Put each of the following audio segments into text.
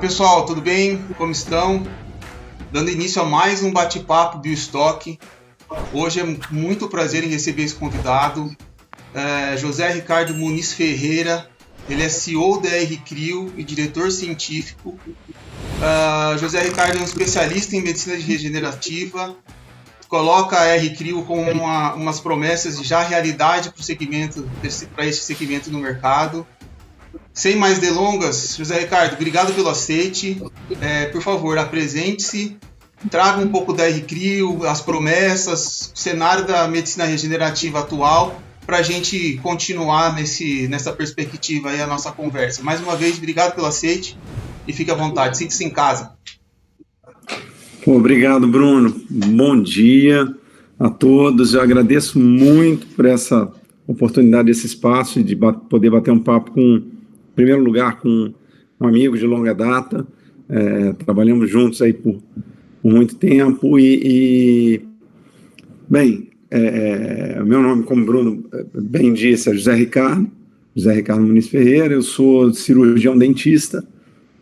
Oi pessoal, tudo bem? Como estão? Dando início a mais um bate-papo Biostock. Hoje é muito prazer em receber esse convidado, José Ricardo Muniz Ferreira. Ele é CEO da R-Crio e diretor científico. José Ricardo é um especialista em medicina regenerativa, coloca a R-Crio como umas promessas de já realidade para esse segmento no mercado. Sem mais delongas, José Ricardo, obrigado pelo aceite. Por favor, apresente-se, traga um pouco da R-Crio, as promessas, o cenário da medicina regenerativa atual, para a gente continuar nessa perspectiva aí a nossa conversa. Mais uma vez, obrigado pelo aceite e fique à vontade, sinta-se em casa. Obrigado, Bruno. Bom dia a todos. Eu agradeço muito por essa oportunidade, esse espaço de poder bater um papo em primeiro lugar, com um amigo de longa data. Trabalhamos juntos aí por muito tempo bem, meu nome, como o Bruno bem disse, é José Ricardo Muniz Ferreira. Eu sou cirurgião dentista.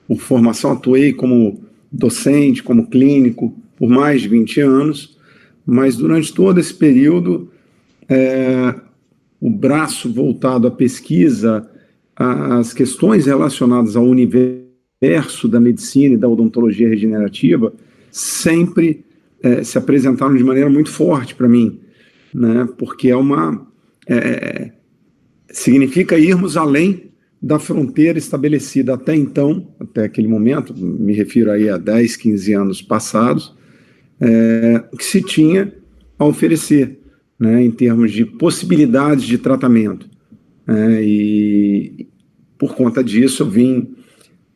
Por formação, atuei como docente, como clínico, por mais de 20 anos, mas durante todo esse período, o braço voltado à pesquisa, às questões relacionadas ao universo da medicina e da odontologia regenerativa, sempre se apresentaram de maneira muito forte para mim, né? Porque significa irmos além da fronteira estabelecida até então, até aquele momento, me refiro aí a 10, 15 anos passados, que se tinha a oferecer, né, em termos de possibilidades de tratamento. E por conta disso eu vim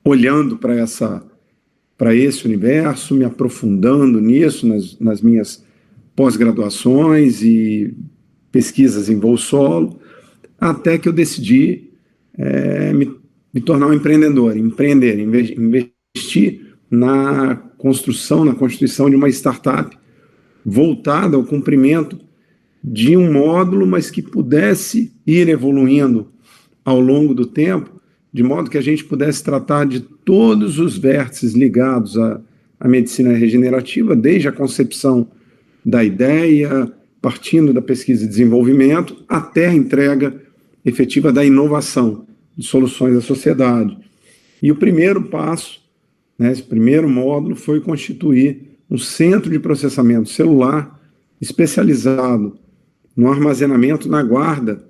olhando para esse universo, me aprofundando nisso nas minhas pós-graduações e pesquisas em voo solo, até que eu decidi me tornar um empreendedor, investir na constituição de uma startup voltada ao cumprimento de um módulo, mas que pudesse ir evoluindo ao longo do tempo, de modo que a gente pudesse tratar de todos os vértices ligados à medicina regenerativa, desde a concepção da ideia, partindo da pesquisa e desenvolvimento, até a entrega efetiva da inovação de soluções à sociedade. E o primeiro passo, né, esse primeiro módulo, foi constituir um centro de processamento celular especializado no armazenamento, na guarda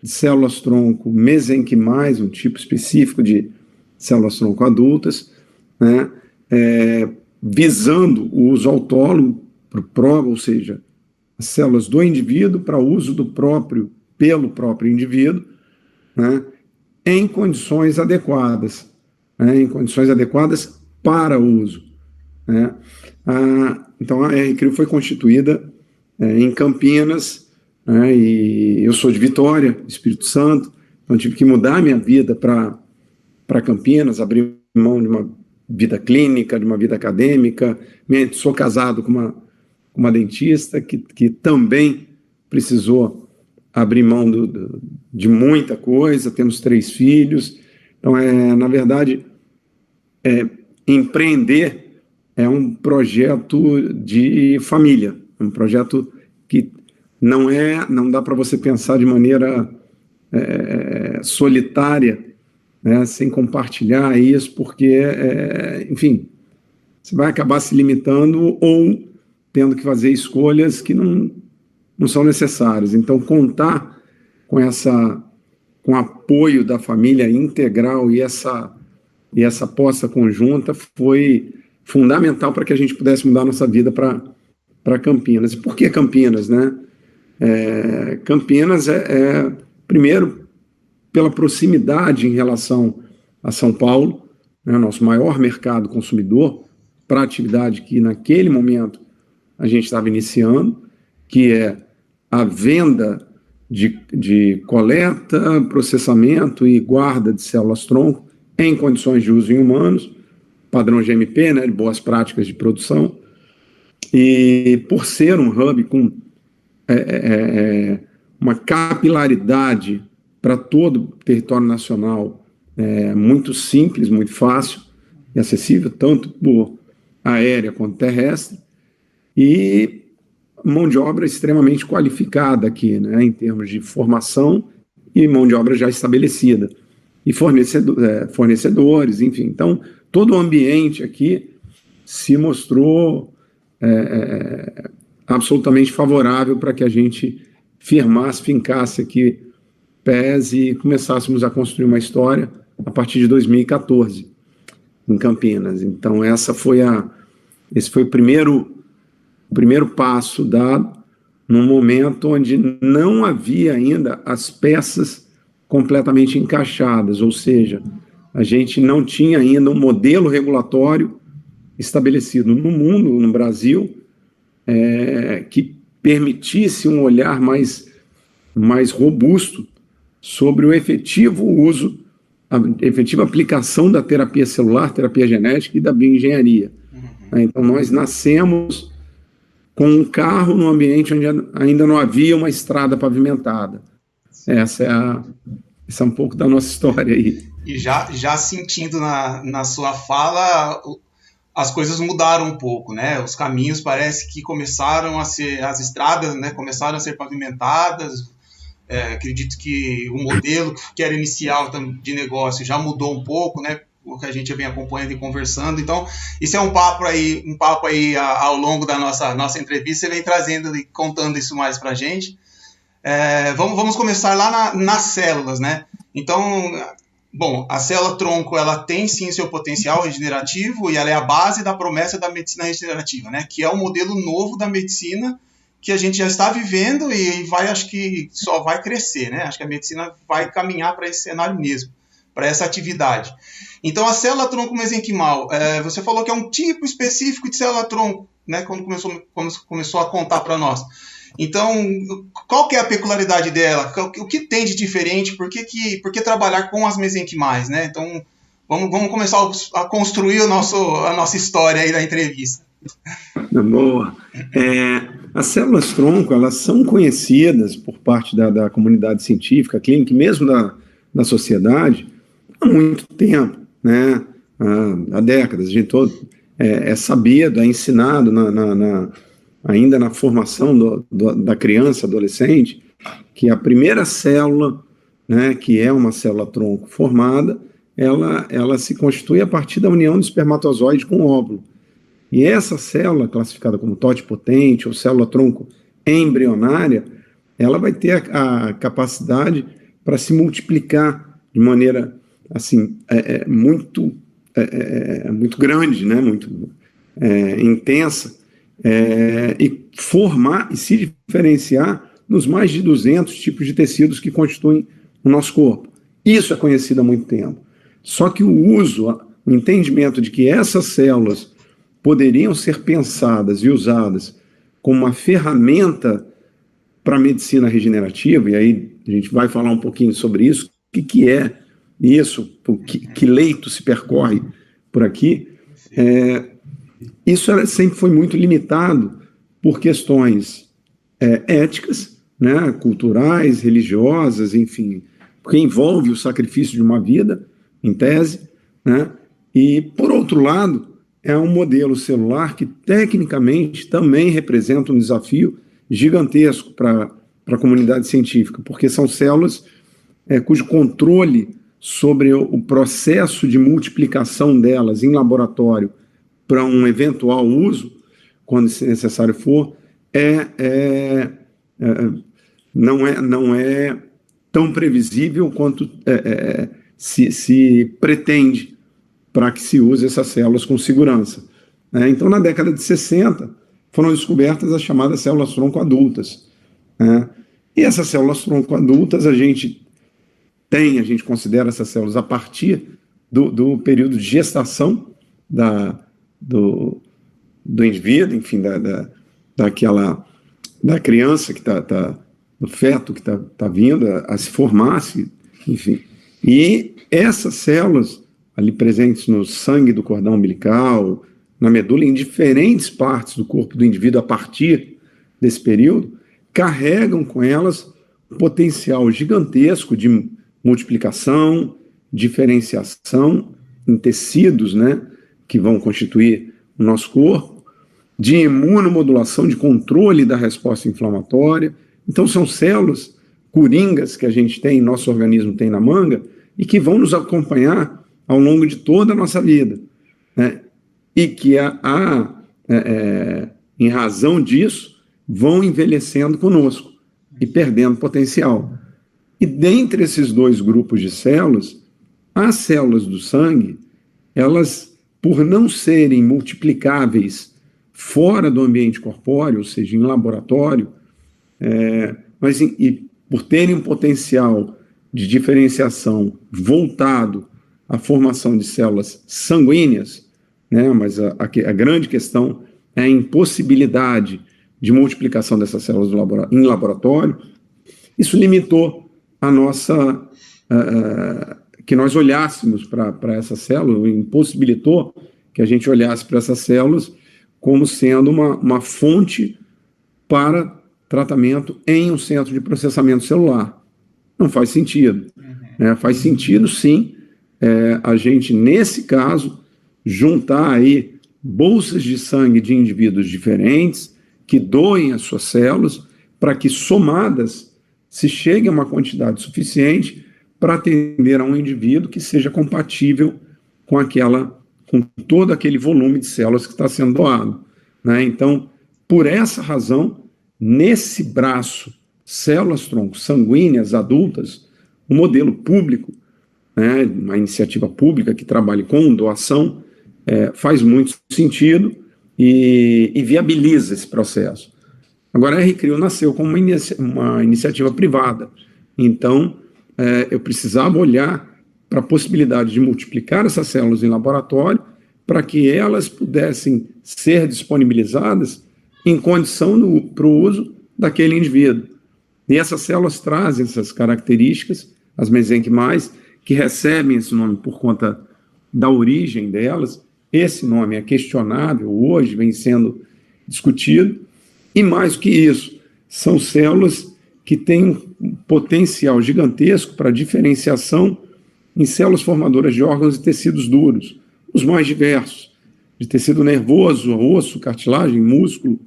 de células-tronco mesenquimais, um tipo específico de células-tronco adultas, né, visando o uso autólogo, ou seja, as células do indivíduo para uso pelo próprio indivíduo, né, em condições adequadas, para uso, né. Então a R-Crio foi constituída em Campinas, né, e eu sou de Vitória, Espírito Santo, então tive que mudar minha vida para Campinas, abrir mão de uma vida clínica, de uma vida acadêmica. Sou casado com uma dentista que também precisou abrir mão de muita coisa. Temos 3 filhos, então na verdade empreender é um projeto de família, é um projeto que não dá para você pensar de maneira solitária, né, sem compartilhar isso, porque enfim, você vai acabar se limitando ou tendo que fazer escolhas que não são necessárias. Então, contar com o apoio da família integral e essa aposta conjunta foi fundamental para que a gente pudesse mudar nossa vida para Campinas. E por que Campinas, né? Campinas primeiro, pela proximidade em relação a São Paulo, né, nosso maior mercado consumidor, para a atividade que naquele momento a gente estava iniciando, que é a venda de coleta, processamento e guarda de células-tronco em condições de uso em humanos, padrão GMP, né, de boas práticas de produção. E por ser um hub com uma capilaridade para todo o território nacional muito simples, muito fácil, e acessível, tanto por aérea quanto terrestre, e mão de obra extremamente qualificada aqui, né, em termos de formação e mão de obra já estabelecida, e fornecedores, enfim. Então, todo o ambiente aqui se mostrou absolutamente favorável para que a gente fincasse aqui pés e começássemos a construir uma história a partir de 2014, em Campinas. Então, esse foi o primeiro passo dado num momento onde não havia ainda as peças completamente encaixadas, ou seja, a gente não tinha ainda um modelo regulatório estabelecido no mundo, no Brasil, que permitisse um olhar mais robusto sobre o efetivo uso, a efetiva aplicação da terapia celular, terapia genética e da bioengenharia. Então, nós nascemos com um carro num ambiente onde ainda não havia uma estrada pavimentada. Essa é um pouco da nossa história aí. E já sentindo na sua fala, as coisas mudaram um pouco, né? Os caminhos parece que começaram a ser, as estradas, né, começaram a ser pavimentadas. Acredito que o modelo que era inicial de negócio já mudou um pouco, né? O que a gente vem acompanhando e conversando. Então, isso é um papo aí ao longo da nossa entrevista. Você vem trazendo e contando isso mais para a gente. Vamos começar lá nas células, né? Então, bom, a célula-tronco, ela tem sim seu potencial regenerativo e ela é a base da promessa da medicina regenerativa, né? Que é um modelo novo da medicina que a gente já está vivendo e acho que só vai crescer, né? Acho que a medicina vai caminhar para esse cenário mesmo, para essa atividade. Então, a célula-tronco mesenquimal, você falou que é um tipo específico de célula-tronco, né? Quando começou a contar para nós. Então, qual que é a peculiaridade dela? O que tem de diferente? Por que trabalhar com as mesenquimais, né? Então, vamos começar a construir a nossa história aí da entrevista. Boa. As células-tronco, elas são conhecidas por parte da comunidade científica, clínica e mesmo da sociedade há muito tempo, né? Há décadas. A gente é sabido, é ensinado ainda na formação da criança, adolescente, que a primeira célula, né, que é uma célula-tronco formada, ela se constitui a partir da união do espermatozoide com o óvulo. E essa célula, classificada como totipotente ou célula-tronco embrionária, ela vai ter a capacidade para se multiplicar de maneira assim, muito grande, né, muito intensa, e formar e se diferenciar nos mais de 200 tipos de tecidos que constituem o nosso corpo. Isso é conhecido há muito tempo. Só que o entendimento de que essas células poderiam ser pensadas e usadas como uma ferramenta para a medicina regenerativa, e aí a gente vai falar um pouquinho sobre isso, o que é isso, que leito se percorre por aqui. Isso sempre foi muito limitado por questões éticas, né, culturais, religiosas, enfim, porque envolve o sacrifício de uma vida, em tese, né, e, por outro lado, é um modelo celular que, tecnicamente, também representa um desafio gigantesco para a comunidade científica, porque são células cujo controle sobre o processo de multiplicação delas em laboratório para um eventual uso, quando necessário for, não é tão previsível quanto se pretende para que se use essas células com segurança. Então, na década de 60, foram descobertas as chamadas células-tronco adultas. E essas células-tronco adultas, a gente considera essas células a partir do período de gestação do indivíduo, enfim, da criança que do feto que está vindo a se formar, enfim. E essas células ali presentes no sangue do cordão umbilical, na medula, em diferentes partes do corpo do indivíduo a partir desse período, carregam com elas um potencial gigantesco de multiplicação, diferenciação em tecidos, né, que vão constituir o nosso corpo, de imunomodulação, de controle da resposta inflamatória. Então, são células coringas que a gente tem, nosso organismo tem na manga, e que vão nos acompanhar ao longo de toda a nossa vida, né? E que, em razão disso, vão envelhecendo conosco e perdendo potencial. E dentre esses dois grupos de células, as células do sangue, elas, por não serem multiplicáveis fora do ambiente corpóreo, ou seja, em laboratório, e por terem um potencial de diferenciação voltado à formação de células sanguíneas, né, mas a grande questão é a impossibilidade de multiplicação dessas células em laboratório. Isso limitou a nossa... que nós olhássemos para essa célula, impossibilitou que a gente olhasse para essas células como sendo uma fonte para tratamento em um centro de processamento celular. Não faz sentido. Faz sentido, sim, a gente, nesse caso, juntar aí bolsas de sangue de indivíduos diferentes que doem as suas células para que, somadas, se chegue a uma quantidade suficiente para atender a um indivíduo que seja compatível com todo aquele volume de células que está sendo doado, né? Então, por essa razão, nesse braço, células-tronco sanguíneas adultas, o modelo público, né, uma iniciativa pública que trabalhe com doação, faz muito sentido e viabiliza esse processo. Agora, a RCRIO nasceu como uma iniciativa privada, então eu precisava olhar para a possibilidade de multiplicar essas células em laboratório para que elas pudessem ser disponibilizadas em condição para o uso daquele indivíduo. E essas células trazem essas características, as mesenquimais, que recebem esse nome por conta da origem delas. Esse nome é questionável hoje, vem sendo discutido. E mais do que isso, são células que têm um potencial gigantesco para diferenciação em células formadoras de órgãos e tecidos duros, os mais diversos, de tecido nervoso, osso, cartilagem, músculo,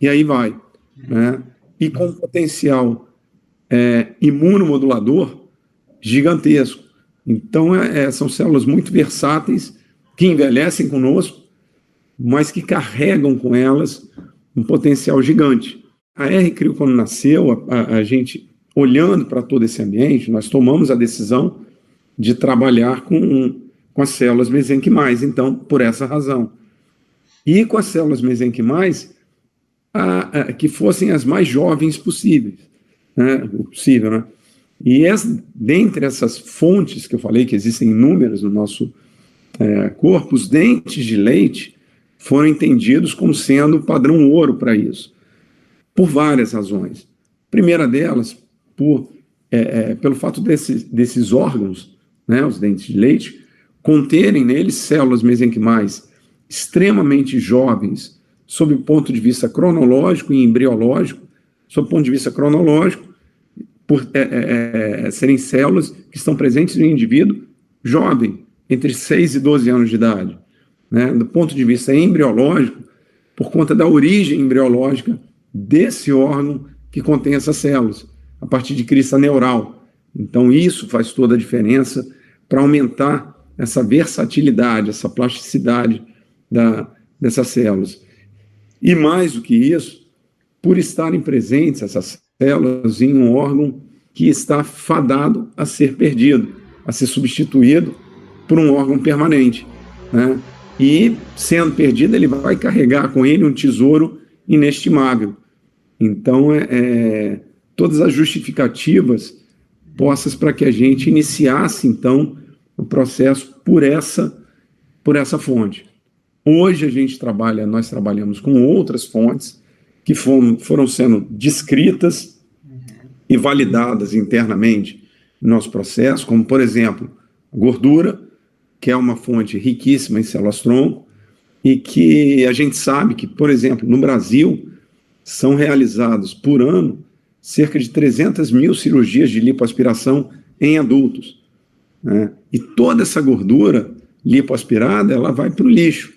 e aí vai, né? E com potencial imunomodulador gigantesco. Então, são células muito versáteis, que envelhecem conosco, mas que carregam com elas um potencial gigante. A RCRIO, quando nasceu, a gente, olhando para todo esse ambiente, nós tomamos a decisão de trabalhar com as células mesenquimais, então, por essa razão. E com as células mesenquimais, que fossem as mais jovens possíveis, né? E dentre essas fontes que eu falei, que existem inúmeras no nosso corpo, os dentes de leite foram entendidos como sendo o padrão ouro para isso, por várias razões. A primeira delas, pelo fato desses órgãos, né, os dentes de leite, conterem neles células mesenquimais extremamente jovens, sob o ponto de vista cronológico e embriológico. Sob o ponto de vista cronológico, por serem células que estão presentes no indivíduo jovem, entre 6 e 12 anos de idade, né? Do ponto de vista embriológico, por conta da origem embriológica desse órgão que contém essas células, a partir de crista neural. Então, isso faz toda a diferença para aumentar essa versatilidade, essa plasticidade dessas células. E mais do que isso, por estarem presentes essas células em um órgão que está fadado a ser perdido, a ser substituído por um órgão permanente, né? E, sendo perdido, ele vai carregar com ele um tesouro inestimável. Então, todas as justificativas postas para que a gente iniciasse, então, o processo por essa fonte. Hoje nós trabalhamos com outras fontes que foram sendo descritas e validadas internamente no nosso processo, como, por exemplo, a gordura, que é uma fonte riquíssima em células-tronco, e que a gente sabe que, por exemplo, no Brasil, são realizados por ano cerca de 300 mil cirurgias de lipoaspiração em adultos, né? E toda essa gordura lipoaspirada, ela vai para o lixo.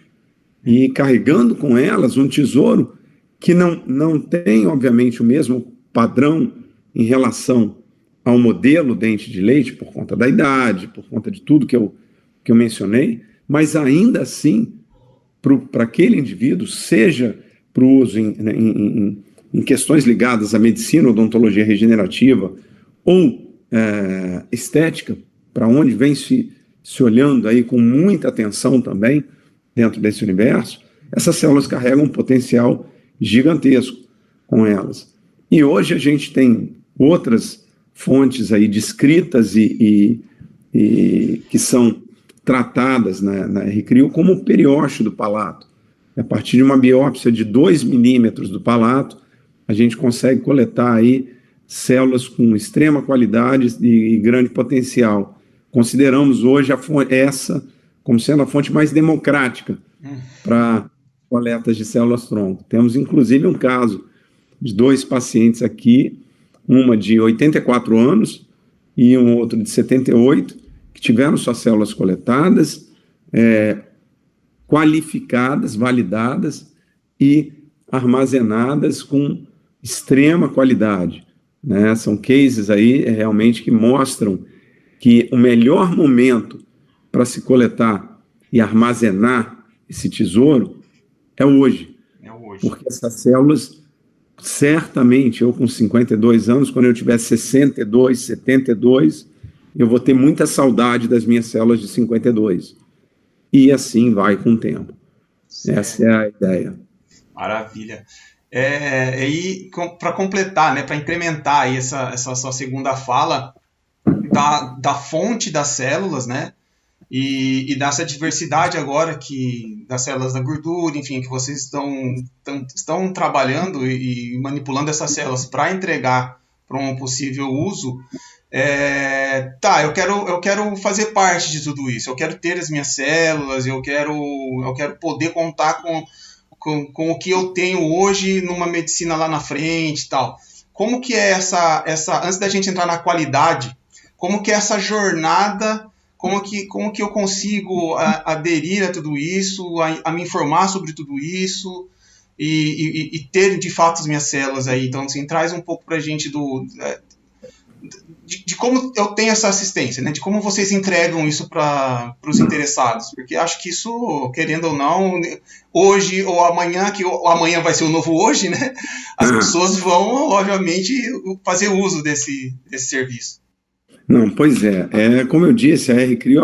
E carregando com elas um tesouro que não tem, obviamente, o mesmo padrão em relação ao modelo dente de leite, por conta da idade, por conta de tudo que eu mencionei, mas ainda assim, para aquele indivíduo, seja para o uso em questões ligadas à medicina, odontologia regenerativa ou estética, para onde vem se olhando aí com muita atenção também dentro desse universo, essas células carregam um potencial gigantesco com elas. E hoje a gente tem outras fontes aí descritas e que são tratadas na RCRIO como o periósteo do palato. A partir de uma biópsia de 2 milímetros do palato, a gente consegue coletar aí células com extrema qualidade e grande potencial. Consideramos hoje essa como sendo a fonte mais democrática para coletas de células-tronco. Temos, inclusive, um caso de 2 pacientes aqui, uma de 84 anos e um outro de 78, que tiveram suas células coletadas, qualificadas, validadas e armazenadas com extrema qualidade, né? São cases aí realmente que mostram que o melhor momento para se coletar e armazenar esse tesouro é hoje. Porque essas células, certamente, eu com 52 anos, quando eu tiver 62, 72, eu vou ter muita saudade das minhas células de 52. E assim vai com o tempo. Certo. Essa é a ideia. Maravilha. E para completar, né, para incrementar aí essa sua segunda fala da fonte das células, né, e dessa diversidade agora das células da gordura, enfim, que vocês estão trabalhando e manipulando essas células para entregar para um possível uso. Eu quero fazer parte de tudo isso, eu quero ter as minhas células, eu quero poder contar com o que eu tenho hoje numa medicina lá na frente e tal. Como que é essa antes da gente entrar na qualidade, como que é essa jornada, como que eu consigo aderir a tudo isso, a me informar sobre tudo isso e ter de fato as minhas células aí. Então, assim, traz um pouco para a gente de como eu tenho essa assistência, né? De como vocês entregam isso para os interessados, porque acho que isso, querendo ou não, hoje ou amanhã, que amanhã vai ser o novo hoje, né? As pessoas vão, obviamente, fazer uso desse serviço. Não, pois como eu disse, a RCRIO,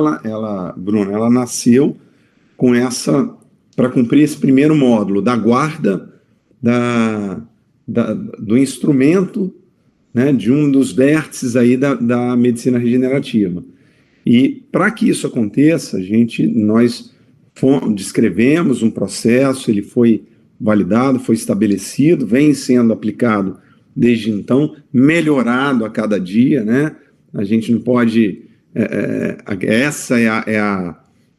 Bruno, ela nasceu com para cumprir esse primeiro módulo da guarda do instrumento, né, de um dos vértices aí da medicina regenerativa. E para que isso aconteça, nós descrevemos um processo, ele foi validado, foi estabelecido, vem sendo aplicado desde então, melhorado a cada dia, né? A gente não pode...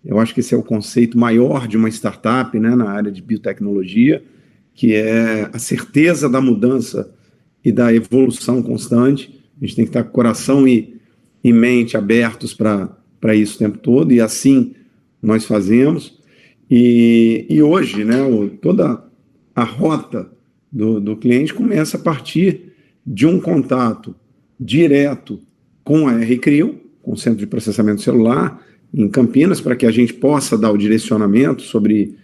eu acho que esse é o conceito maior de uma startup, né, na área de biotecnologia, que é a certeza da mudança e da evolução constante. A gente tem que estar com coração e mente abertos para isso o tempo todo, e assim nós fazemos. E hoje, né, toda a rota do cliente começa a partir de um contato direto com a RCRIO, com o Centro de Processamento Celular, em Campinas, para que a gente possa dar o direcionamento sobre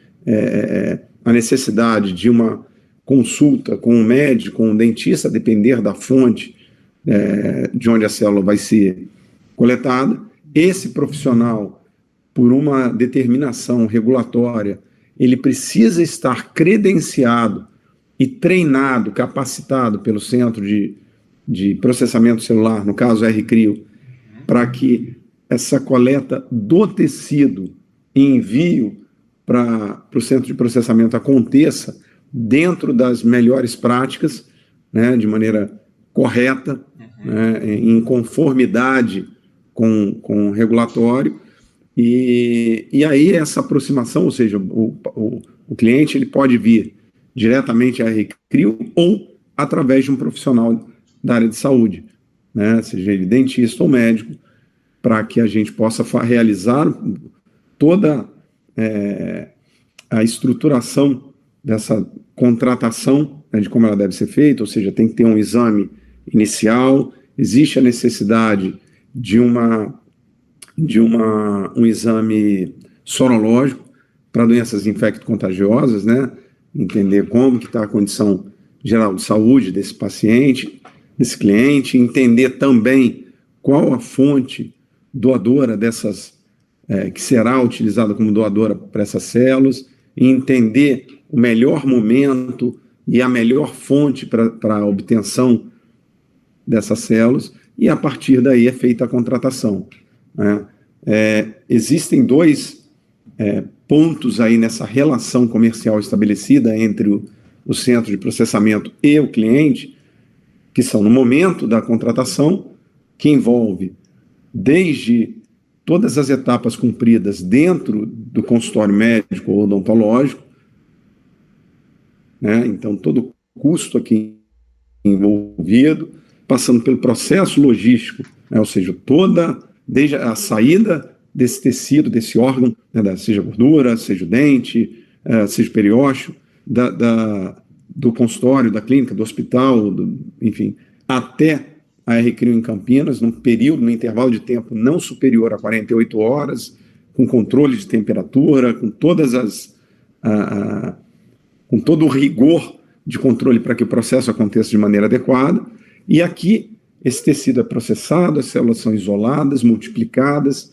a necessidade de uma consulta com um médico, com um dentista, a depender da fonte de onde a célula vai ser coletada. Esse profissional, por uma determinação regulatória, ele precisa estar credenciado e treinado, capacitado pelo Centro de Processamento Celular, no caso a RCRIO, para que essa coleta do tecido e envio para o Centro de Processamento aconteça dentro das melhores práticas, né, de maneira correta, né, em conformidade com o regulatório, e aí essa aproximação, ou seja, o cliente ele pode vir diretamente à RCRIO ou através de um profissional da área de saúde, né, seja ele dentista ou médico, para que a gente possa realizar toda a estruturação dessa contratação, né, de como ela deve ser feita, ou seja, tem que ter um exame inicial, existe a necessidade de um exame sorológico para doenças infecto-contagiosas, né? Entender como que está a condição geral de saúde desse paciente, desse cliente, entender também qual a fonte doadora dessas, que será utilizada como doadora para essas células, e entender o melhor momento e a melhor fonte para a obtenção dessas células, e a partir daí é feita a contratação, né? Existem dois pontos aí nessa relação comercial estabelecida entre o centro de processamento e o cliente, que são no momento da contratação, que envolve desde todas as etapas cumpridas dentro do consultório médico ou odontológico, né? Então, todo o custo aqui envolvido, passando pelo processo logístico, né? Ou seja, desde a saída desse tecido, desse órgão, né? Seja gordura, seja o dente, seja o periósteo, do consultório, da clínica, do hospital, enfim, até a R-Crio em Campinas, num intervalo de tempo não superior a 48 horas, com controle de temperatura, com com todo o rigor de controle para que o processo aconteça de maneira adequada. E aqui, esse tecido é processado, as células são isoladas, multiplicadas,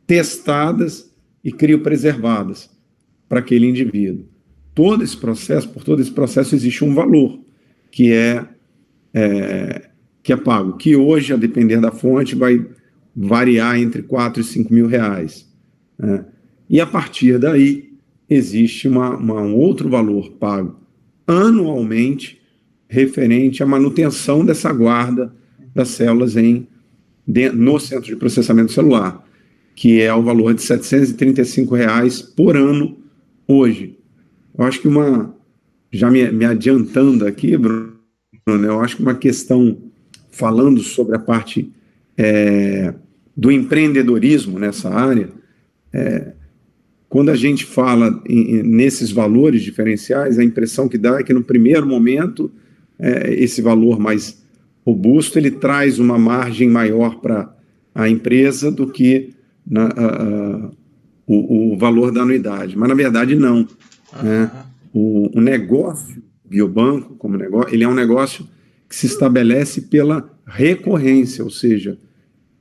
testadas e criopreservadas para aquele indivíduo. Por todo esse processo existe um valor que é pago, que hoje, a depender da fonte, vai variar entre 4 e 5 mil reais, né? E a partir daí existe um outro valor pago anualmente referente à manutenção dessa guarda das células no centro de processamento celular, que é o valor de R$ 735 por ano hoje. Eu acho que já me adiantando aqui, Bruno, eu acho que uma questão, falando sobre a parte do empreendedorismo nessa área, quando a gente fala nesses valores diferenciais, a impressão que dá é que no primeiro momento esse valor mais robusto, ele traz uma margem maior para a empresa do que o valor da anuidade, mas na verdade não, né? O negócio biobanco, como negócio, ele é um negócio que se estabelece pela recorrência, ou seja,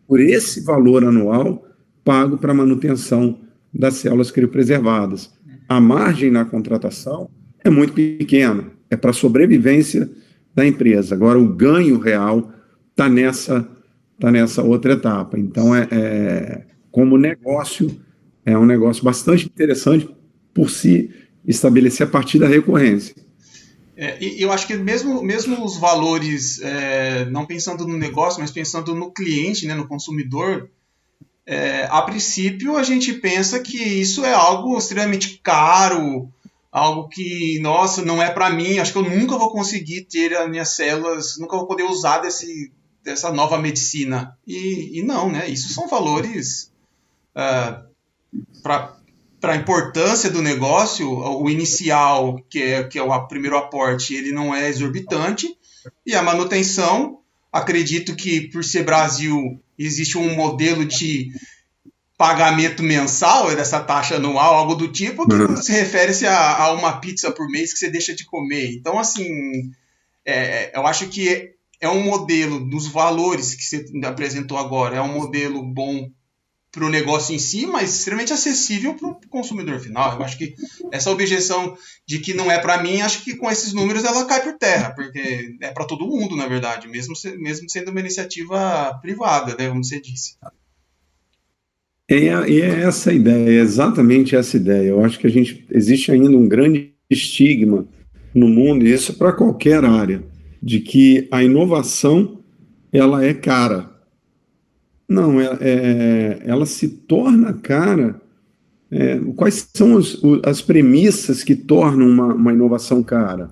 por esse valor anual pago para manutenção das células criopreservadas. A margem na contratação é muito pequena, é para a sobrevivência da empresa. Agora, o ganho real está nessa outra etapa. Então, como negócio, é um negócio bastante interessante por se estabelecer a partir da recorrência. E eu acho que mesmo os valores, não pensando no negócio, mas pensando no cliente, né, no consumidor, a princípio a gente pensa que isso é algo extremamente caro, algo que, nossa, não é para mim, acho que eu nunca vou conseguir ter as minhas células, nunca vou poder usar dessa nova medicina. E não, né? Isso são valores para a importância do negócio. O inicial, que é o primeiro aporte, ele não é exorbitante, e a manutenção, acredito que por ser Brasil, existe um modelo de pagamento mensal dessa taxa anual, algo do tipo, que se refere-se a uma pizza por mês que você deixa de comer. Então, assim, eu acho que é um modelo dos valores que você apresentou agora, é um modelo bom para o negócio em si, mas extremamente acessível para o consumidor final. Eu acho que essa objeção de que não é para mim, acho que com esses números ela cai por terra, porque é para todo mundo, na verdade, mesmo sendo uma iniciativa privada, né, como você disse. É essa a ideia, é exatamente essa ideia. Eu acho que existe ainda um grande estigma no mundo, e isso para qualquer área, de que a inovação ela é cara. Não, ela se torna cara. Quais são as premissas que tornam uma inovação cara?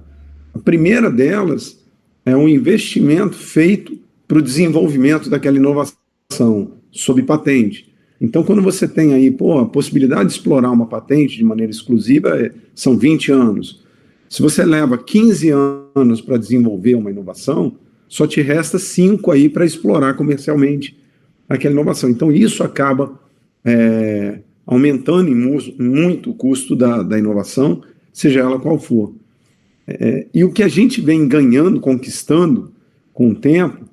A primeira delas é um investimento feito para o desenvolvimento daquela inovação sob patente. Então, quando você tem aí, a possibilidade de explorar uma patente de maneira exclusiva, são 20 anos. Se você leva 15 anos para desenvolver uma inovação, só te resta 5 aí para explorar comercialmente aquela inovação. Então, isso acaba aumentando muito o custo da inovação, seja ela qual for. E o que a gente vem ganhando, conquistando com o tempo,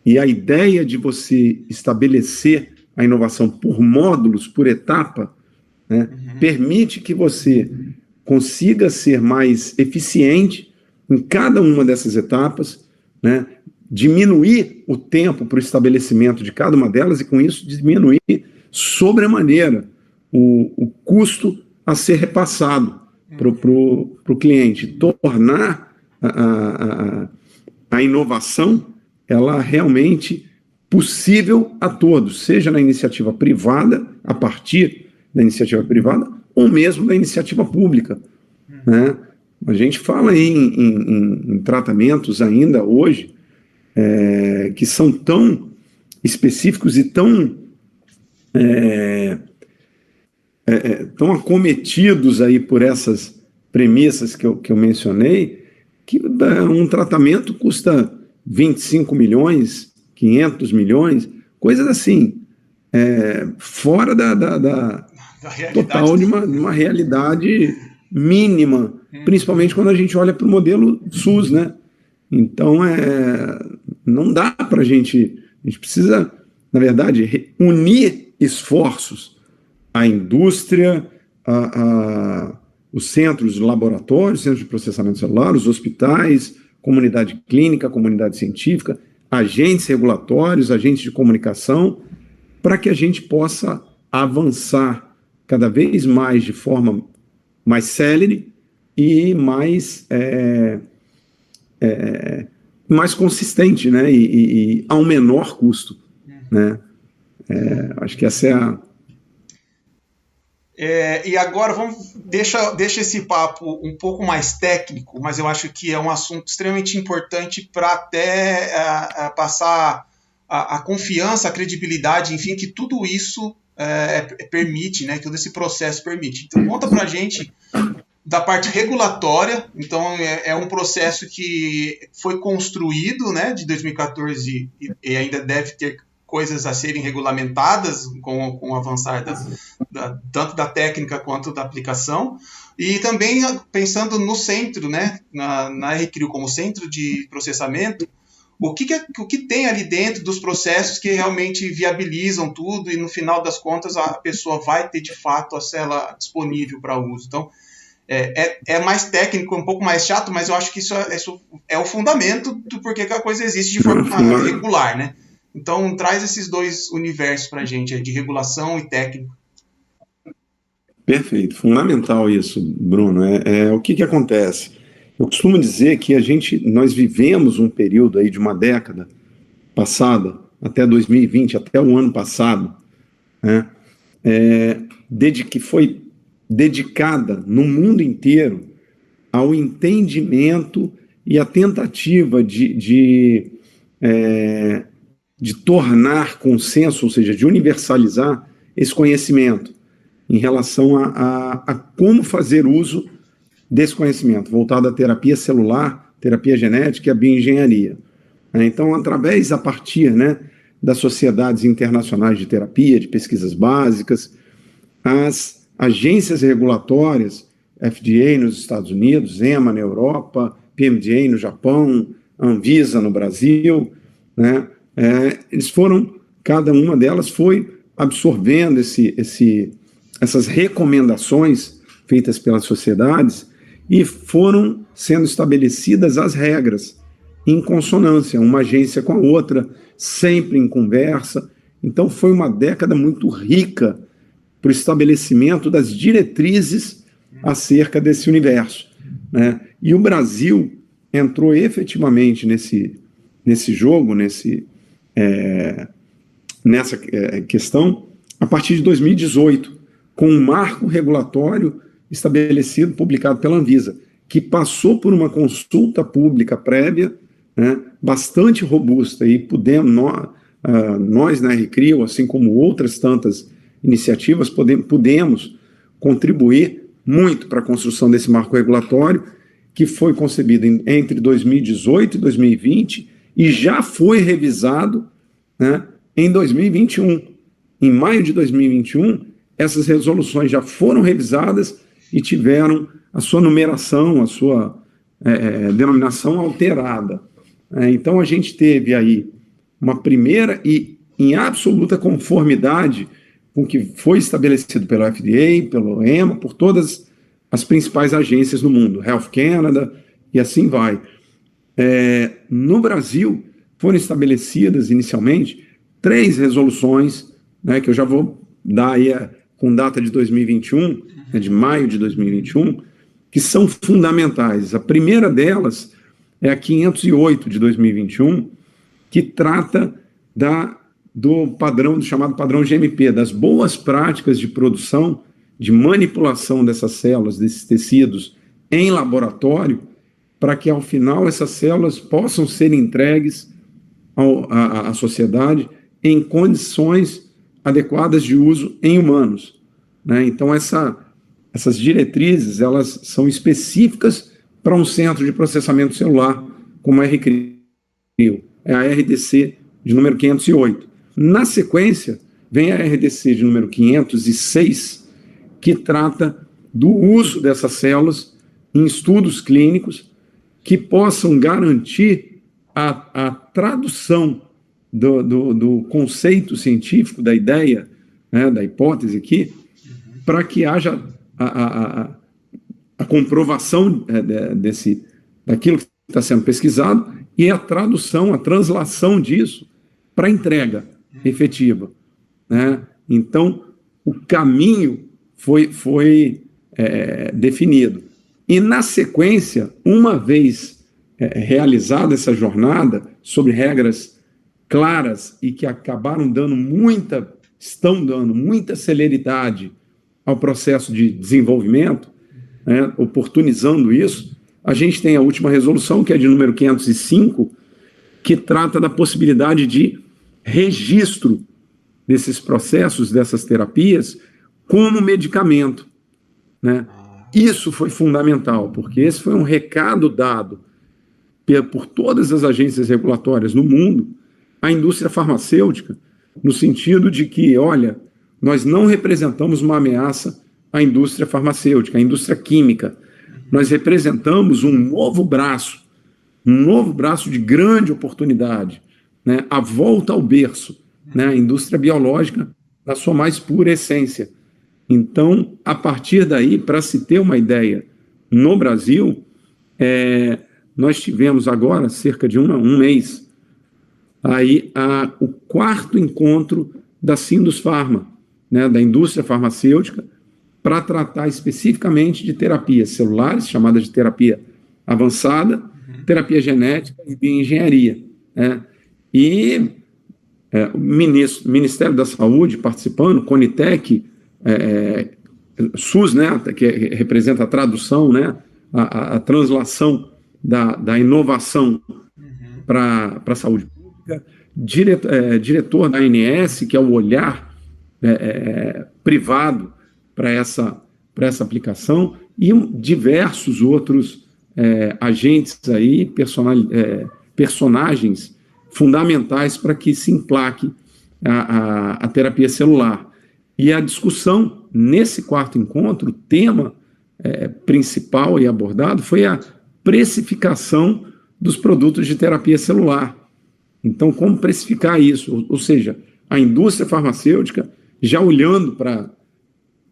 e a ideia de você estabelecer a inovação por módulos, por etapa, né, permite que você consiga ser mais eficiente em cada uma dessas etapas, né, diminuir o tempo para o estabelecimento de cada uma delas e, com isso, diminuir sobremaneira o custo a ser repassado para o cliente, tornar a inovação ela realmente possível a todos, seja na iniciativa privada, a partir da iniciativa privada, ou mesmo da iniciativa pública, né? A gente fala aí em tratamentos ainda hoje que são tão específicos e tão acometidos aí por essas premissas que eu mencionei, que um tratamento custa 25 milhões, 500 milhões, coisas assim, fora da total de uma realidade mínima, principalmente quando a gente olha para o modelo SUS, né? Então, não dá para a gente precisa, na verdade, unir esforços, a indústria, os centros, laboratórios, centros de processamento celular, os hospitais, comunidade clínica, comunidade científica, agentes regulatórios, agentes de comunicação, para que a gente possa avançar cada vez mais de forma mais célere e mais consistente, né? E a um menor custo, né? Acho que essa é a... E agora deixa esse papo um pouco mais técnico, mas eu acho que é um assunto extremamente importante para até passar a confiança, a credibilidade, enfim, que tudo isso permite, né? Que todo esse processo permite. Então, conta para a gente da parte regulatória. Então, é um processo que foi construído, né, de 2014 e ainda deve ter coisas a serem regulamentadas com o avançar tanto da técnica quanto da aplicação, e também pensando no centro, né, na RCRIO como centro de processamento, o que tem ali dentro dos processos que realmente viabilizam tudo e no final das contas a pessoa vai ter de fato a célula disponível para uso. Então, é mais técnico, um pouco mais chato, mas eu acho que isso é o fundamento do porquê que a coisa existe de forma regular, né? Então, traz esses dois universos para a gente, de regulação e técnico. Perfeito, fundamental isso, Bruno. O que acontece? Eu costumo dizer que nós vivemos um período aí de uma década passada, até 2020, até o ano passado, né, que foi dedicada no mundo inteiro ao entendimento e à tentativa de tornar consenso, ou seja, de universalizar esse conhecimento em relação a como fazer uso desse conhecimento, voltado à terapia celular, terapia genética e à bioengenharia. Então, a partir, né, das sociedades internacionais de terapia, de pesquisas básicas, as agências regulatórias, FDA nos Estados Unidos, EMA na Europa, PMDA no Japão, Anvisa no Brasil, né, cada uma delas foi absorvendo essas recomendações feitas pelas sociedades e foram sendo estabelecidas as regras em consonância, uma agência com a outra, sempre em conversa. Então, foi uma década muito rica para o estabelecimento das diretrizes acerca desse universo, né? E o Brasil entrou efetivamente nesse jogo, nessa questão, a partir de 2018, com um marco regulatório estabelecido, publicado pela Anvisa, que passou por uma consulta pública prévia, né, bastante robusta, e nós na RCRIO, assim como outras tantas iniciativas, pudemos contribuir muito para a construção desse marco regulatório, que foi concebido entre 2018 e 2020 e já foi revisado, né, em 2021. Em maio de 2021, essas resoluções já foram revisadas e tiveram a sua numeração, a sua denominação alterada. Então, a gente teve aí uma primeira e em absoluta conformidade com o que foi estabelecido pelo FDA, pelo EMA, por todas as principais agências do mundo, Health Canada e assim vai. No Brasil, foram estabelecidas inicialmente 3 resoluções, né, que eu já vou dar aí com data de 2021, né, de maio de 2021, que são fundamentais. A primeira delas é a 508 de 2021, que trata do padrão, do chamado padrão GMP, das boas práticas de produção, de manipulação dessas células, desses tecidos em laboratório, para que ao final essas células possam ser entregues à sociedade em condições adequadas de uso em humanos, né? Então essas diretrizes, elas são específicas para um centro de processamento celular, como a RCRIO, é a RDC de número 508. Na sequência, vem a RDC de número 506, que trata do uso dessas células em estudos clínicos que possam garantir a tradução do conceito científico, da ideia, né, da hipótese aqui, para que haja a comprovação daquilo que está sendo pesquisado e a tradução, a translação disso para entrega efetiva, né? Então, o caminho foi definido. E, na sequência, uma vez realizada essa jornada sobre regras claras e que estão dando muita celeridade ao processo de desenvolvimento, né, oportunizando isso, a gente tem a última resolução, que é de número 505, que trata da possibilidade de registro desses processos, dessas terapias, como medicamento, né? Isso foi fundamental, porque esse foi um recado dado por todas as agências regulatórias no mundo à indústria farmacêutica, no sentido de que, olha, nós não representamos uma ameaça à indústria farmacêutica, à indústria química. Nós representamos um novo braço de grande oportunidade, né? A volta ao berço, né? A indústria biológica na sua mais pura essência. Então, a partir daí, para se ter uma ideia, no Brasil, nós tivemos agora, cerca de um mês, aí, o 4º encontro da Sindusfarma, né, da indústria farmacêutica, para tratar especificamente de terapias celulares, chamada de terapia avançada, terapia genética e bioengenharia, né? E o Ministério da Saúde participando, Conitec, SUS, né, que representa a tradução, né, a translação da inovação para a saúde pública, diretor da ANS, que é o olhar privado para essa aplicação, e diversos outros agentes aí, personagens fundamentais para que se emplaque a terapia celular. E a discussão nesse 4º encontro, o tema principal e abordado foi a precificação dos produtos de terapia celular. Então, como precificar isso? Ou seja, a indústria farmacêutica já olhando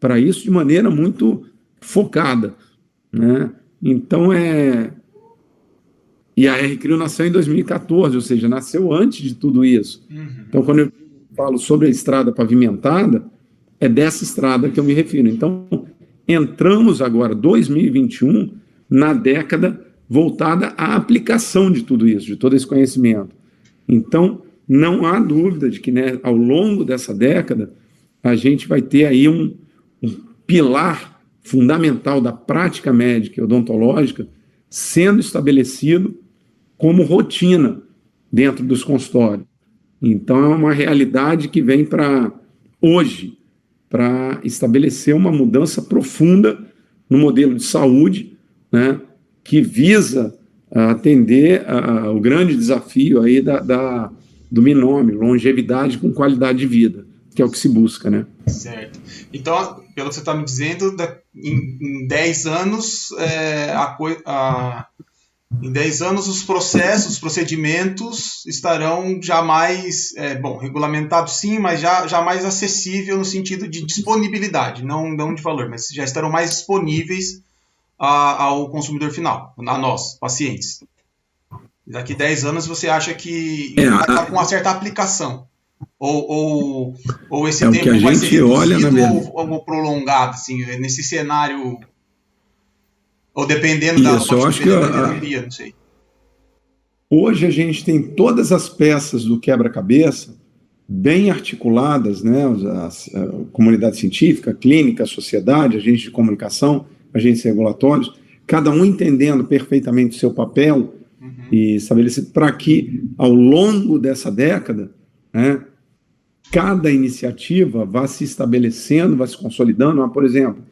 para isso de maneira muito focada, né? Então, e a RCRIO nasceu em 2014, ou seja, nasceu antes de tudo isso. Então, quando eu falo sobre a estrada pavimentada, é dessa estrada que eu me refiro. Então, entramos agora, 2021, na década voltada à aplicação de tudo isso, de todo esse conhecimento. Então, não há dúvida de que, né, ao longo dessa década, a gente vai ter aí um pilar fundamental da prática médica e odontológica sendo estabelecido como rotina dentro dos consultórios. Então, é uma realidade que vem para hoje para estabelecer uma mudança profunda no modelo de saúde, né, que visa atender o grande desafio aí do binômio, longevidade com qualidade de vida, que é o que se busca, né? Certo. Então, pelo que você está me dizendo, em 10 anos, em 10 anos os processos, os procedimentos estarão já mais, regulamentados sim, mas já mais acessível no sentido de disponibilidade, não de valor, mas já estarão mais disponíveis ao consumidor final, a nós, pacientes. Daqui 10 anos você acha que vai estar com uma certa aplicação? Ou esse tempo vai ser reduzido ou prolongado, assim, nesse cenário, ou dependendo da pandemia, não sei. Hoje a gente tem todas as peças do quebra-cabeça bem articuladas, né? A comunidade científica, clínica, a sociedade, agentes de comunicação, agentes regulatórios, cada um entendendo perfeitamente o seu papel e estabelecido para que, ao longo dessa década, né, cada iniciativa vá se estabelecendo, vá se consolidando. Por exemplo,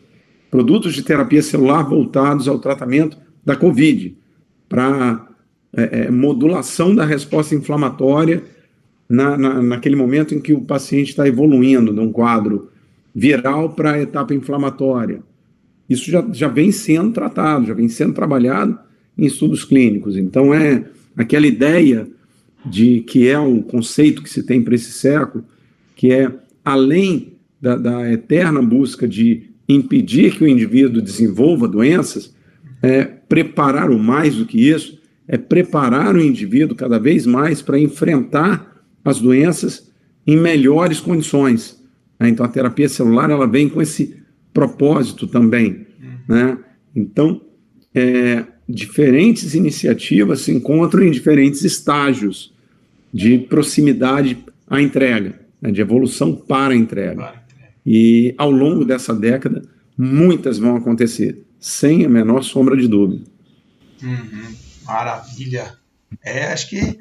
produtos de terapia celular voltados ao tratamento da COVID, para modulação da resposta inflamatória naquele momento em que o paciente está evoluindo de um quadro viral para a etapa inflamatória. Isso já vem sendo tratado, já vem sendo trabalhado em estudos clínicos. Então, é aquela ideia de que é o conceito que se tem para esse século, que é, além da eterna busca de impedir que o indivíduo desenvolva doenças, preparar o mais do que isso, preparar o indivíduo cada vez mais para enfrentar as doenças em melhores condições. Então, a terapia celular ela vem com esse propósito também, né? Então, diferentes iniciativas se encontram em diferentes estágios de proximidade à entrega, né? De evolução para a entrega. E, ao longo dessa década, muitas vão acontecer, sem a menor sombra de dúvida. Maravilha. Acho que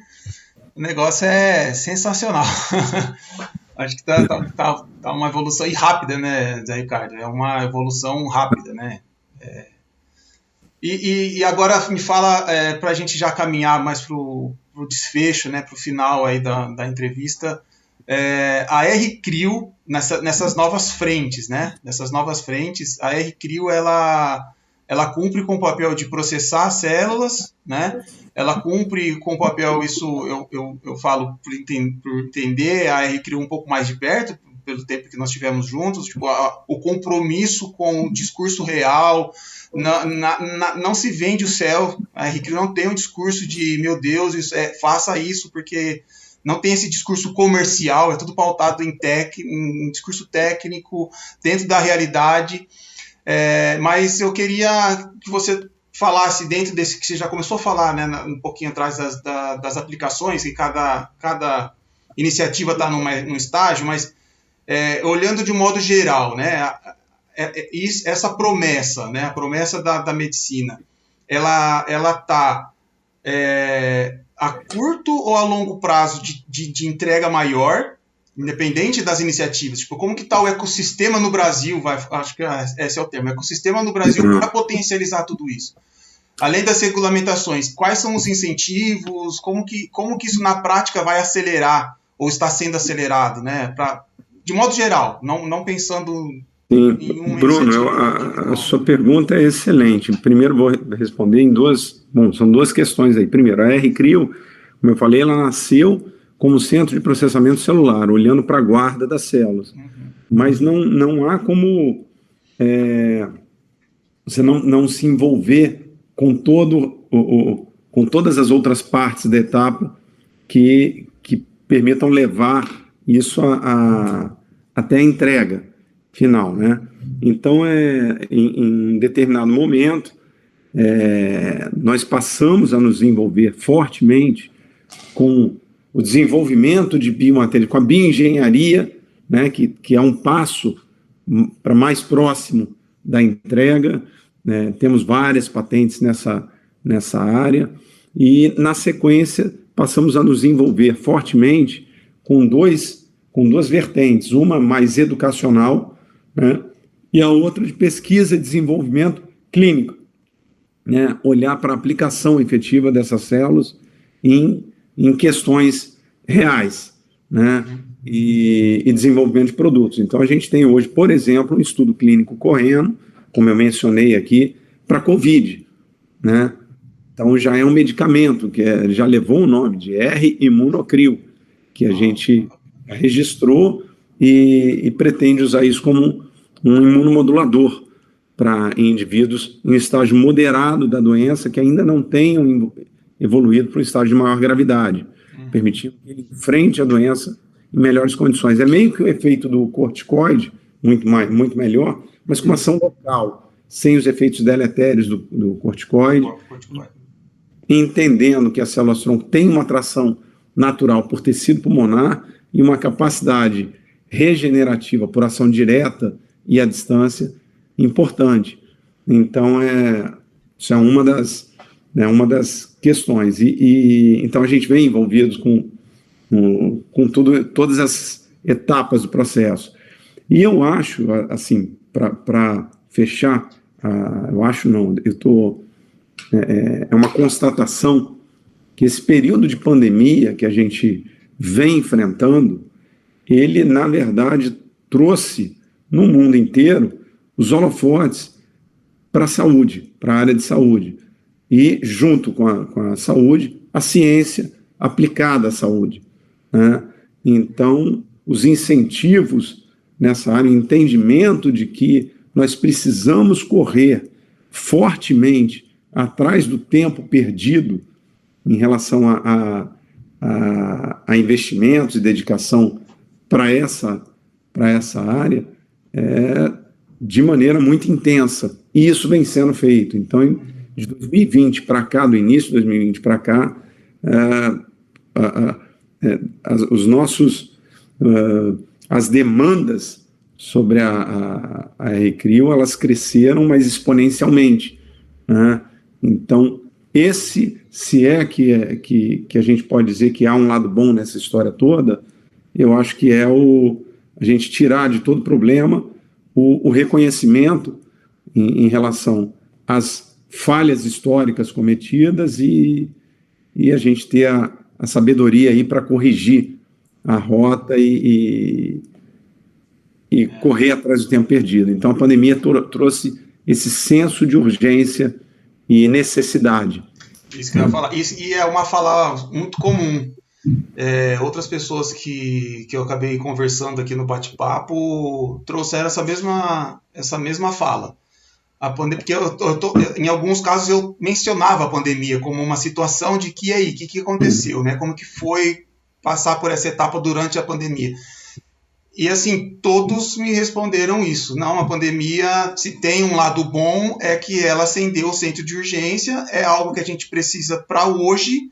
o negócio é sensacional. Acho que tá uma evolução rápida, né, Zé Ricardo? É uma evolução rápida, né? E agora me fala, para a gente já caminhar mais para o desfecho, né, para o final aí da entrevista, a R-Crio, nessas novas frentes, né? Nessas novas frentes, a R-Crio, ela cumpre com o papel de processar células, né? Ela cumpre com o papel, isso eu falo por entender a R-Crio um pouco mais de perto, pelo tempo que nós tivemos juntos, tipo, o compromisso com o discurso real. Não se vende o céu. A R-Crio não tem um discurso de, meu Deus, faça isso, porque não tem esse discurso comercial, é tudo pautado em discurso técnico, dentro da realidade. Mas eu queria que você falasse, dentro desse que você já começou a falar, né, um pouquinho atrás das aplicações, que cada iniciativa está num estágio, mas olhando de um modo geral, né, essa promessa, né, a promessa da medicina, ela está a curto ou a longo prazo de entrega maior, independente das iniciativas? Tipo, como que está o ecossistema no Brasil? Acho que esse é o termo, ecossistema no Brasil para potencializar tudo isso. Além das regulamentações, quais são os incentivos? Como que isso na prática vai acelerar ou está sendo acelerado, né? De modo geral, não pensando em um Bruno, a sua pergunta é excelente. Primeiro vou responder são duas questões aí. Primeiro, a R-Crio, como eu falei, ela nasceu como centro de processamento celular, olhando para a guarda das células. Mas não há como você não se envolver com com todas as outras partes da etapa que permitam levar isso até a entrega final, né? Então, em determinado momento, nós passamos a nos envolver fortemente com o desenvolvimento de biomateriais, com a bioengenharia, né, que é um passo para mais próximo da entrega, né? Temos várias patentes nessa área, e, na sequência, passamos a nos envolver fortemente com duas vertentes, uma mais educacional, né? E a outra de pesquisa e desenvolvimento clínico, né? Olhar para a aplicação efetiva dessas células em questões reais, né? E desenvolvimento de produtos. Então, a gente tem hoje, por exemplo, um estudo clínico correndo, como eu mencionei aqui, para COVID, né? Então, já é um medicamento que já levou o nome de R-Imunocril, que a gente registrou e pretende usar isso como um imunomodulador para indivíduos em estágio moderado da doença que ainda não tenham evoluído para um estágio de maior gravidade, permitindo que ele enfrente a doença em melhores condições. É meio que o efeito do corticoide, muito melhor, mas com uma ação local, sem os efeitos deletérios do corticoide, entendendo que a célula-tronco tem uma atração natural por tecido pulmonar e uma capacidade regenerativa por ação direta e à distância importante. Então, isso é uma das questões. Então, a gente vem envolvidos com todas as etapas do processo. E eu acho, assim, para fechar, é uma constatação que esse período de pandemia que a gente vem enfrentando, ele, na verdade, trouxe no mundo inteiro os holofotes para a saúde, para a área de saúde. E, junto com a saúde, a ciência aplicada à saúde, né? Então, os incentivos nessa área, o entendimento de que nós precisamos correr fortemente atrás do tempo perdido em relação a investimentos e dedicação para essa área, de maneira muito intensa. E isso vem sendo feito. Então, de 2020 para cá, do início de 2020 para cá, as demandas sobre a R-Cryo, elas cresceram, mas exponencialmente, né? Então, se é que a gente pode dizer que há um lado bom nessa história toda, eu acho que é a gente tirar de todo problema o reconhecimento em relação às falhas históricas cometidas e a gente ter a sabedoria aí para corrigir a rota e correr atrás do tempo perdido. Então, a pandemia trouxe esse senso de urgência e necessidade. Isso que eu ia falar. E é uma fala muito comum. Outras pessoas que eu acabei conversando aqui no bate-papo trouxeram essa mesma fala. Porque em alguns casos eu mencionava a pandemia como uma situação de que, e aí, o que aconteceu, né? Como que foi passar por essa etapa durante a pandemia? E assim, todos me responderam isso. Não, a pandemia, se tem um lado bom, é que ela acendeu o centro de urgência, é algo que a gente precisa para hoje,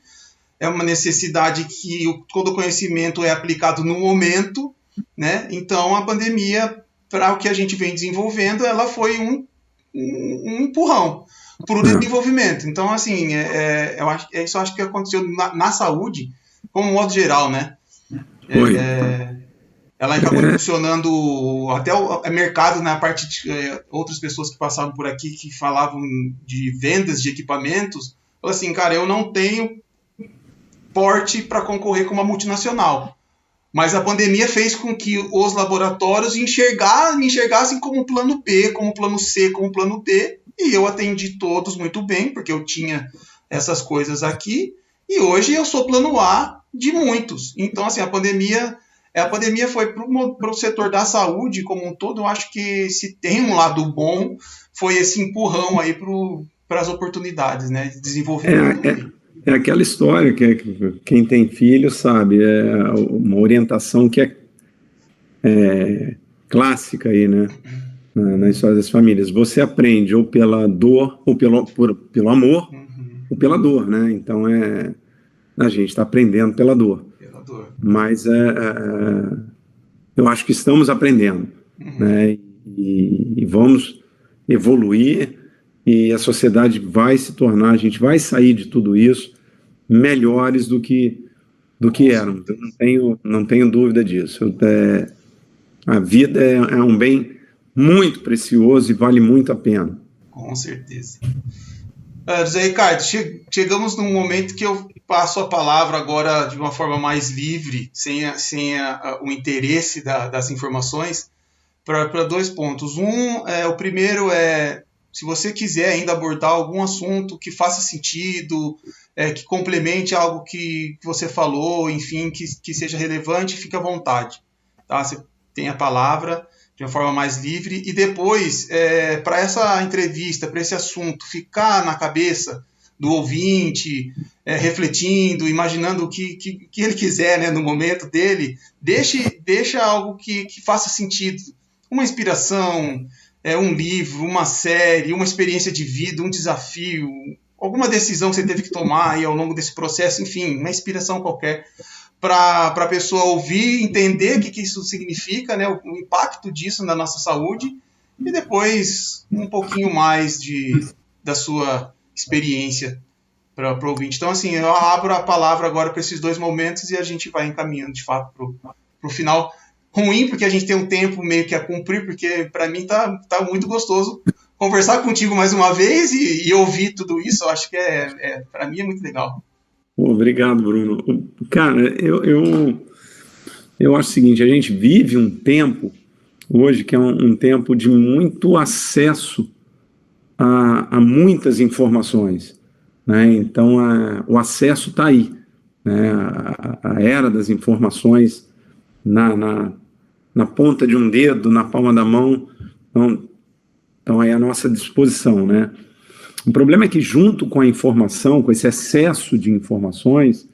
é uma necessidade que todo conhecimento é aplicado no momento, né? Então, a pandemia, para o que a gente vem desenvolvendo, ela foi um empurrão para o desenvolvimento. Então, assim, isso acho que aconteceu na saúde, como modo geral, né? Ela acabou funcionando até o mercado, na parte de outras pessoas que passavam por aqui que falavam de vendas de equipamentos, falaram assim, cara, eu não tenho porte para concorrer com uma multinacional. Mas a pandemia fez com que os laboratórios me enxergassem como plano B, como plano C, como plano D, e eu atendi todos muito bem, porque eu tinha essas coisas aqui, e hoje eu sou plano A de muitos. Então, assim, a pandemia foi para o setor da saúde como um todo. Eu acho que se tem um lado bom, foi esse empurrão aí para as oportunidades, né, de desenvolvimento. É aquela história que quem tem filho sabe, é uma orientação que é clássica aí, né, na história das famílias. Você aprende ou pela dor, ou pelo amor, ou pela dor, né? Então a gente está aprendendo pela dor. Mas eu acho que estamos aprendendo, né? E vamos evoluir, e a sociedade vai se tornar, a gente vai sair de tudo isso melhores do que éramos. Eu não tenho dúvida disso. A vida é um bem muito precioso e vale muito a pena. Com certeza. José Ricardo, chegamos num momento que eu passo a palavra agora de uma forma mais livre, sem o interesse das informações, para 2 pontos. O primeiro é, se você quiser ainda abordar algum assunto que faça sentido, que complemente algo que você falou, enfim, que seja relevante, fique à vontade. Tá? Você tem a palavra de uma forma mais livre, e depois, para essa entrevista, para esse assunto ficar na cabeça do ouvinte, refletindo, imaginando o que ele quiser, né, no momento dele, deixa algo que faça sentido, uma inspiração, um livro, uma série, uma experiência de vida, um desafio, alguma decisão que você teve que tomar aí ao longo desse processo, enfim, uma inspiração qualquer, para a pessoa ouvir, entender o que isso significa, né, o impacto disso na nossa saúde, e depois um pouquinho mais da sua experiência para o ouvinte. Então, assim, eu abro a palavra agora para esses 2 momentos e a gente vai encaminhando, de fato, para o final. Ruim, porque a gente tem um tempo meio que a cumprir, porque para mim tá muito gostoso conversar contigo mais uma vez e ouvir tudo isso. Eu acho que para mim é muito legal. Obrigado, Bruno. Cara, eu acho o seguinte, a gente vive um tempo hoje que é um tempo de muito acesso a muitas informações, né? Então o acesso está aí, né? A era das informações na ponta de um dedo, na palma da mão, então é à nossa disposição, né? O problema é que junto com a informação, com esse excesso de informações,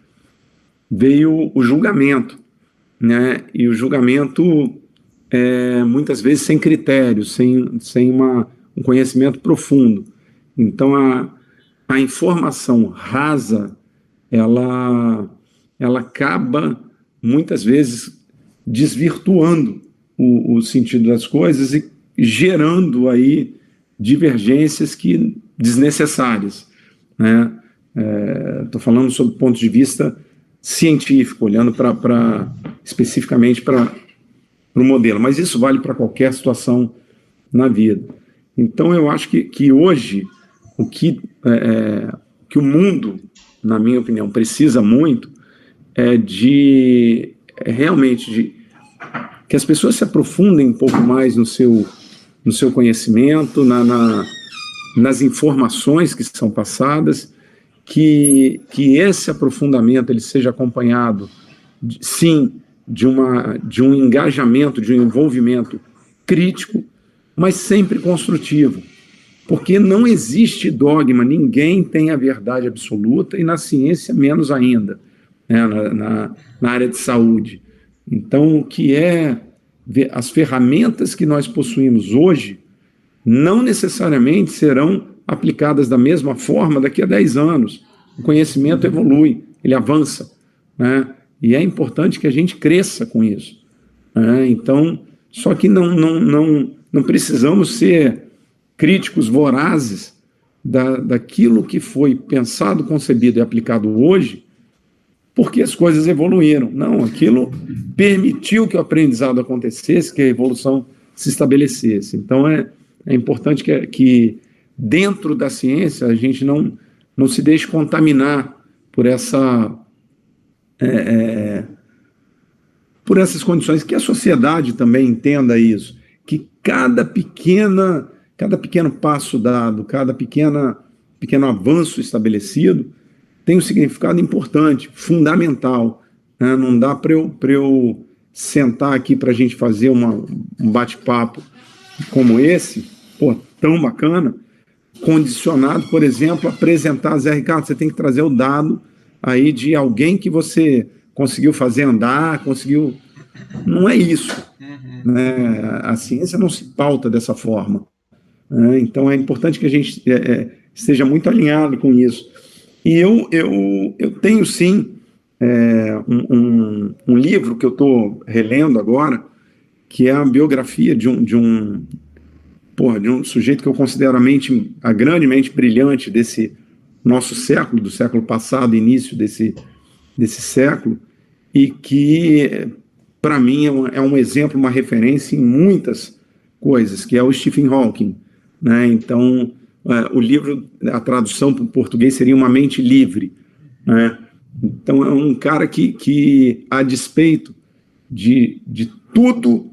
veio o julgamento, né? E o julgamento muitas vezes sem critérios, sem um conhecimento profundo. Então a informação rasa, ela acaba muitas vezes desvirtuando o sentido das coisas e gerando aí divergências desnecessárias, né? Estou falando sob o ponto de vista científico, olhando especificamente para o modelo, mas isso vale para qualquer situação na vida. Então eu acho que hoje o que o mundo, na minha opinião, precisa muito realmente que as pessoas se aprofundem um pouco mais no seu conhecimento, nas informações que são passadas, que esse aprofundamento ele seja acompanhado, sim, de um engajamento, de um envolvimento crítico, mas sempre construtivo, porque não existe dogma, ninguém tem a verdade absoluta, e na ciência menos ainda, né, na área de saúde. Então, o que as ferramentas que nós possuímos hoje não necessariamente serão aplicadas da mesma forma daqui a 10 anos. O conhecimento evolui, ele avança, né? E é importante que a gente cresça com isso, né? Então, só que não precisamos ser críticos vorazes daquilo que foi pensado, concebido e aplicado hoje, porque as coisas evoluíram. Não, aquilo permitiu que o aprendizado acontecesse, que a evolução se estabelecesse. Então, é importante que dentro da ciência a gente não se deixe contaminar por essas condições, que a sociedade também entenda isso, que cada pequeno passo dado, cada pequeno avanço estabelecido tem um significado importante, fundamental, né? Não dá para eu sentar aqui para a gente fazer um bate-papo como esse, tão bacana, condicionado, por exemplo, a apresentar, Zé Ricardo, você tem que trazer o dado aí de alguém que você conseguiu fazer andar, conseguiu... Não é isso, né? A ciência não se pauta dessa forma, né? Então é importante que a gente esteja muito alinhado com isso. E eu tenho, sim, um livro que eu estou relendo agora, que é a biografia de um sujeito que eu considero a grande mente brilhante desse nosso século, do século passado, início desse século, e que, para mim, é um exemplo, uma referência em muitas coisas, que é o Stephen Hawking, né? Então, o livro, a tradução para o português seria Uma Mente Livre, né? Então, é um cara que a despeito de tudo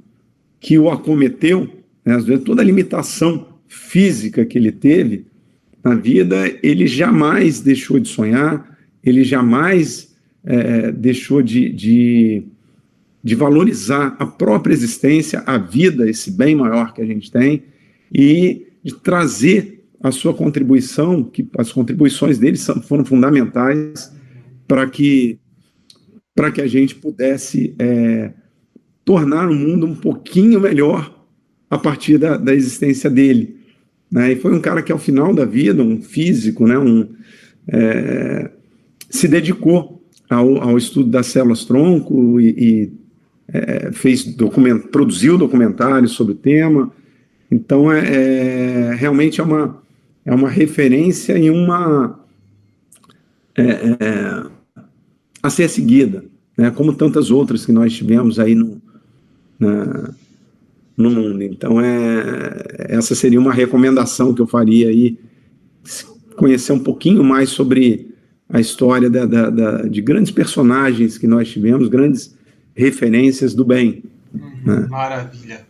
que o acometeu, né, às vezes toda a limitação física que ele teve na vida, ele jamais deixou de sonhar, ele jamais deixou de valorizar a própria existência, a vida, esse bem maior que a gente tem, e de trazer a sua contribuição, que as contribuições dele foram fundamentais para que a gente pudesse tornar o mundo um pouquinho melhor a partir da existência dele, né? E foi um cara que, ao final da vida, um físico, né, se dedicou ao estudo das células-tronco e produziu documentários sobre o tema. Então, realmente é uma referência e a ser seguida, né, como tantas outras que nós tivemos aí no mundo. Então, essa seria uma recomendação que eu faria aí, conhecer um pouquinho mais sobre a história de grandes personagens que nós tivemos, grandes referências do bem. Né? Maravilha.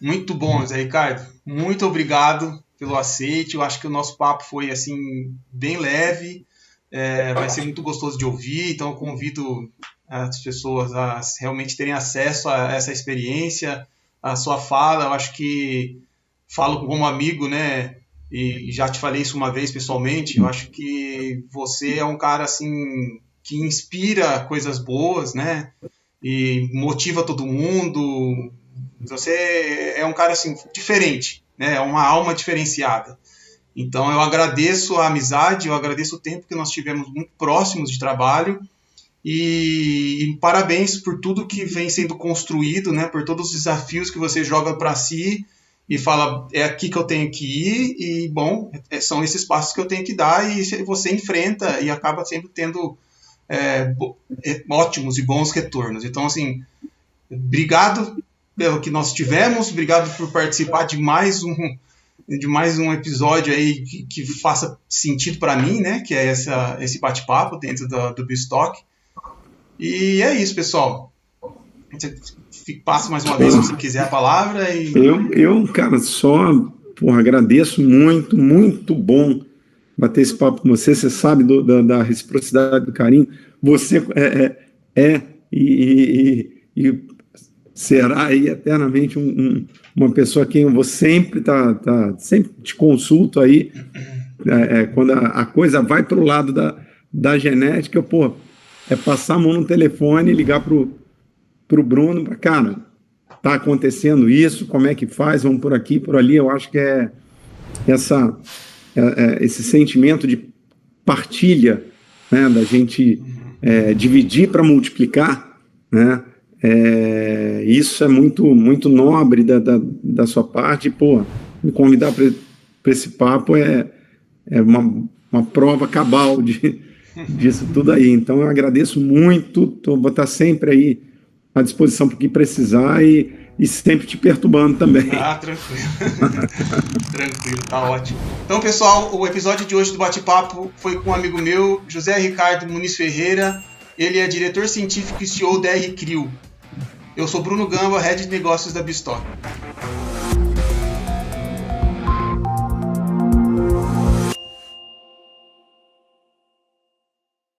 Muito bom, Zé Ricardo. Muito obrigado pelo aceite. Eu acho que o nosso papo foi assim bem leve. Vai ser muito gostoso de ouvir, então eu convido as pessoas a realmente terem acesso a essa experiência, a sua fala. Eu acho que falo como amigo, né? E já te falei isso uma vez pessoalmente. Eu acho que você é um cara assim que inspira coisas boas, né? E motiva todo mundo. Você é um cara assim diferente, né? É uma alma diferenciada. Então eu agradeço a amizade, eu agradeço o tempo que nós tivemos muito próximos de trabalho e parabéns por tudo que vem sendo construído, né, por todos os desafios que você joga para si e fala, é aqui que eu tenho que ir e, bom, são esses passos que eu tenho que dar e você enfrenta e acaba sempre tendo ótimos e bons retornos. Então, assim, obrigado pelo que nós tivemos, obrigado por participar de mais um episódio aí que faça sentido para mim, né? Que é esse bate-papo dentro do BioStock. E é isso, pessoal. Passo mais uma vez, se você quiser, a palavra. Eu, cara, agradeço muito, muito bom bater esse papo com você. Você sabe da reciprocidade, do carinho. Você e será aí eternamente uma pessoa que eu vou sempre sempre te consulto aí, quando a coisa vai para o lado da genética, passar a mão no telefone e ligar pro Bruno, cara, tá acontecendo isso, como é que faz, vamos por aqui, por ali. Eu acho que esse sentimento de partilha, né, da gente dividir para multiplicar, né? Isso é muito, muito nobre da sua parte. Me convidar para esse papo é uma prova cabal disso tudo aí. Então eu agradeço muito, vou estar sempre aí à disposição para o que precisar e sempre te perturbando também. Tranquilo. Tranquilo, tá ótimo. Então, pessoal, o episódio de hoje do Bate-Papo foi com um amigo meu, José Ricardo Muniz Ferreira. Ele é diretor científico e CEO da R-Crio. Eu sou Bruno Gamba, Head de Negócios da BioStock.